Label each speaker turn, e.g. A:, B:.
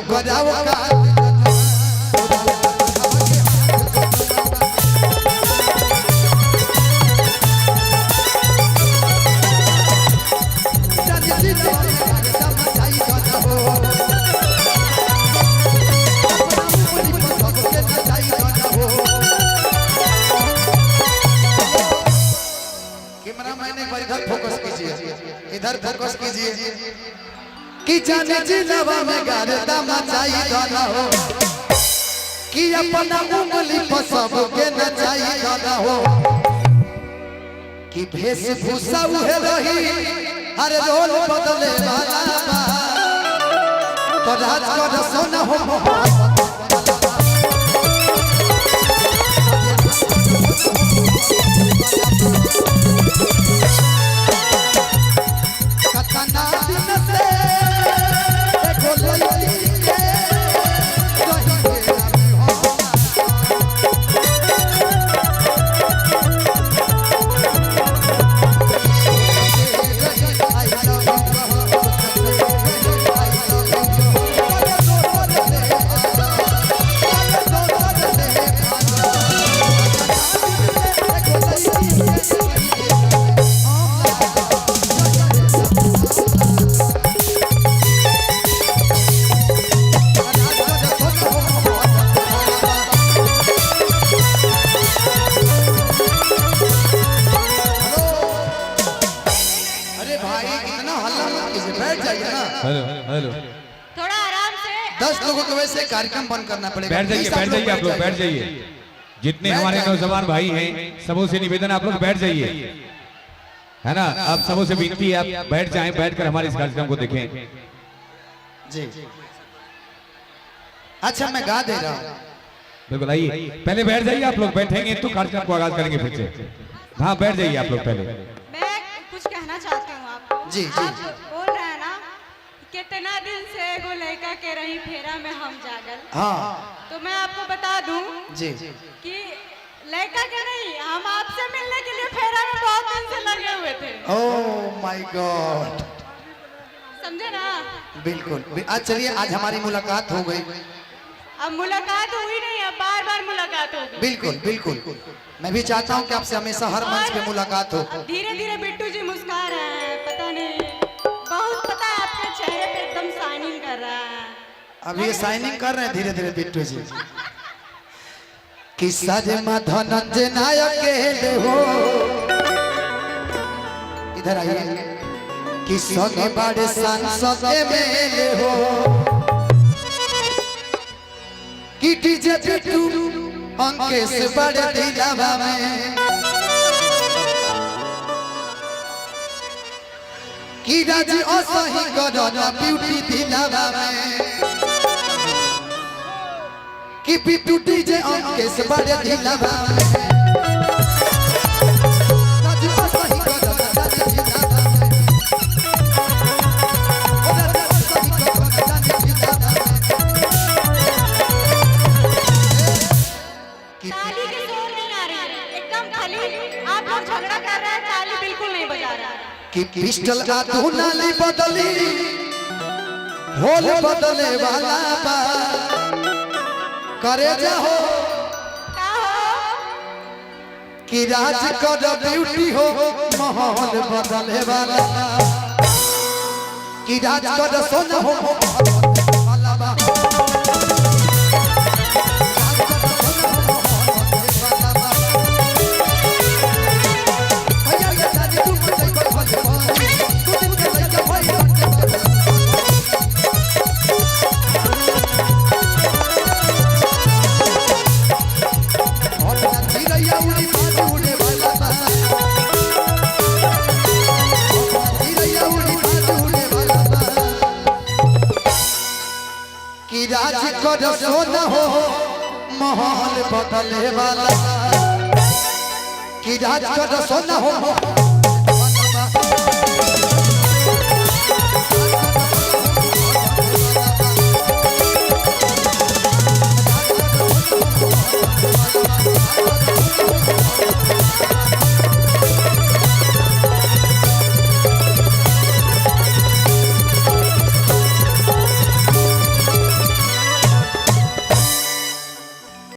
A: कराओ का इधर फोकस कीजिए कि जाने जिलावा में गारदा मचाई गाना हो कि अपना उंगली पर सबके नचाई गाना हो कि वेशभूषा उहे रही हर रोल बदले वाला बा तो राज कर सोना हो
B: हेलो
C: थोड़ा आराम से
A: 10 लोगों को वैसे कार्यक्रम बंद करना पड़ेगा।
B: बैठ जाइए आप लोग बैठ जाइए। जितने हमारे नौजवान भाई हैं सबों से निवेदन आप लोग बैठ जाइए, है ना। आप सबों से विनती है आप बैठ जाएं, बैठकर हमारे इस कार्यक्रम को देखें
A: जी। अच्छा मैं गा दे रहा हूँ।
B: बिल्कुल आइए, पहले बैठ जाइए आप लोग, बैठेंगे तो कार्यक्रम को आगाज करेंगे फिर से। हाँ बैठ जाइए आप लोग पहले।
C: मैं कुछ कहना चाहती हूँ आपको।
A: जी जी
C: आप बोल रहे हैं ना कितना दिन से एगो लड़का के रही फेरा में हम जागल।
A: हाँ
C: तो मैं आपको बता दूं
A: जी
C: कि लड़का के नहीं, हम आपसे मिलने के लिए फेरा में बहुत दिन से लगे हुए थे।
A: ओह माय गॉड,
C: समझे ना।
A: बिल्कुल। आज चलिए आज हमारी मुलाकात हो गई।
C: अब मुलाकात हुई नहीं है, बार बार मुलाकात होगी।
A: बिल्कुल बिल्कुल, मैं भी चाहता हूँ कि आपसे हमेशा हर मंच पे मुलाकात हो।
C: धीरे धीरे बिट्टू जी मुस्कुरा रहे हैं, पता नहीं बहुत, पता है आपके चेहरे पे एकदम शाइनिंग कर रहा है।
A: अब ये शाइनिंग कर रहे हैं धीरे धीरे बिट्टू जी। किस्सा जे धनंजय नायक के हो, इधर आइए। किस्सा के बड़े सांसद मेले हो कि डीजे बिट्टू अंकेश बड़े दिलावा में कि राज असही करना ब्यूटी दिलावा में कि बिट्टू डीजे अंकेश बड़े दिलावा में राज असही करना दिलावा में राज असही करना दिलावा में
C: ताली की जोर नहीं आ रही है, एकदम खाली आप लोग झगड़ा कर रहे हैं, ताली बिल्कुल नहीं बजा रहा है।
A: कि पिस्टल आ धुनाली बदली होल बदले वाला बा करे जाहो कि राज कर ब्यूटी हो माहौल बदले वाला कि राज कर सोना हो वाला बा राज कर सोना हो माहौल बदले वाला कि राज कर सोना हो